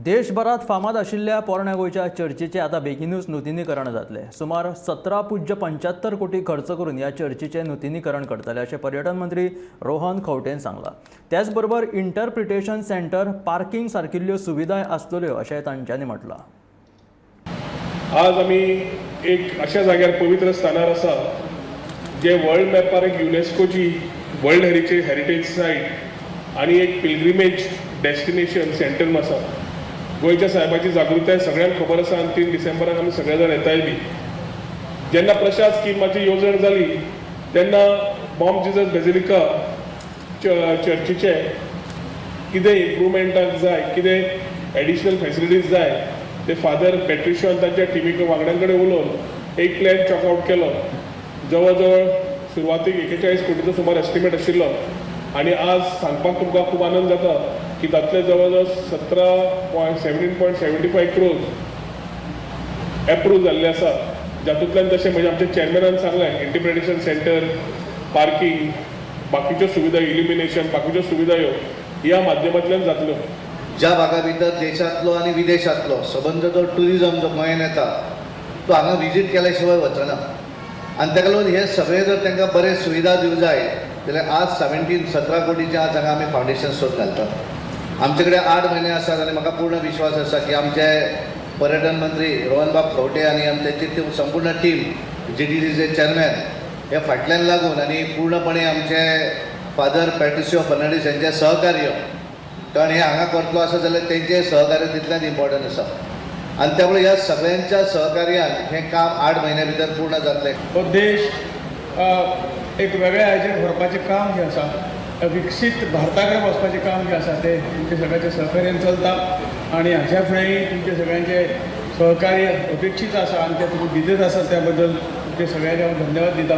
देशभरात फामाद आशिल्ल्या पोरण्या गोंयच्या चर्चीचे आता बेगीनूच नूतनीकरण जातले। सुमार 17.75 कोटी खर्च करून या चर्चीचे नूतनीकरण करतले अशें पर्यटन मंत्री रोहन खंवटेन सांगला। त्याचबरोबर इंटरप्रिटेशन सेंटर, पार्किंग सारकिल्ल्यो सुविधाय आसतल्यो अशें तांच्यांनी म्हटलां। आज आमी एक अशा जाग्यार पवित्र स्थानार आसा जे वर्ल्ड मॅपार एक युनेस्कोची वर्ल्ड हेरिटेज सायट आनी एक पिलग्रिमेज डेस्टिनेशन सेंटर आसा। गोंयच्या साहेबाची जागृताय सगळ्यांक खबर आसा आनी 3 डिसेंबराक आमी सगळे जाण येताय बी। जेन्ना प्रशांत स्किमाची येवजण जाली तेन्ना बॉम जिजस बेजिलिका चर्चीचे कितें इम्प्रुवमेंटाक जाय, कितें एडिशनल फॅसिलिटीज जाय ते फादर पेट्रिशियो आनी तांच्या टिमी वांगड्यां कडेन उलोवन एक प्लॅन चॉकआउट केलो। जवळ जवळ सुरवातीक 41 कोटीचो सुमार एस्टिमेट आशिल्लो आनी आज सांगपाक तुमकां खूब आनंद जाता की तातले जवळ जवळ 17.75 क्रोर्स एप्रूव जाल्ले आसा। जातूंतल्यान तशें म्हणजे आमच्या चॅरमॅनान सांगलें इंटरप्रिटेशन सेंटर, पार्किंग, बाकीच्यो सुविधा, इल्युमिनेशन, बाकीच्यो सुविधा ह्या माध्यमांतल्यान जातल्यो। ज्या भागा भितर देशांतलो आनी विदेशांतलो सबंद जो ट्युरिजम जो गोंयांत येता तो हांगा विजीट केल्या शिवाय वचना आनी ताका लागून हे सगळे जर तांकां बरे सुविधा दिवं जाय जाल्यार आज 17 कोटीचे आज हांगा आमी फावंडेशन स्टोन घालतात। आमचे कडेन 8 म्हयने आसात आनी म्हाका पूर्ण विश्वास आसा की आमचे पर्यटन मंत्री रोहन बाब खंवटे आनी आमची संपूर्ण टीम GTDCचे चॅरमॅन हे फाटल्यान लागून आनी पूर्णपणे आमचे फादर पेट्रिशियो फर्नांडीस यांचे सहकार्य, कारण हे हांगा करतलो आसा जाल्यार तेंचें सहकार्य तितलेंच इम्पॉर्टंट आसा आनी त्यामुळे ह्या सगळ्यांच्या सहकार्यान हें काम 8 म्हयन्या भितर पूर्ण जातलें। हो देश एक वेगळ्या हाजेर व्हरपाचें काम जें आसा, विकसीत भारताकडे वचपाचें काम जें आसा तें तुमच्या सगळ्यांच्या सहकार्यान चलता आनी हाच्या फुडेंय तुमचे सगळ्यांचे सहकार्य अपेक्षीत आसा आनी तें तुमी दितच आसा त्या बद्दल तुमचे सगळ्यांचे हांव धन्यवाद दिता।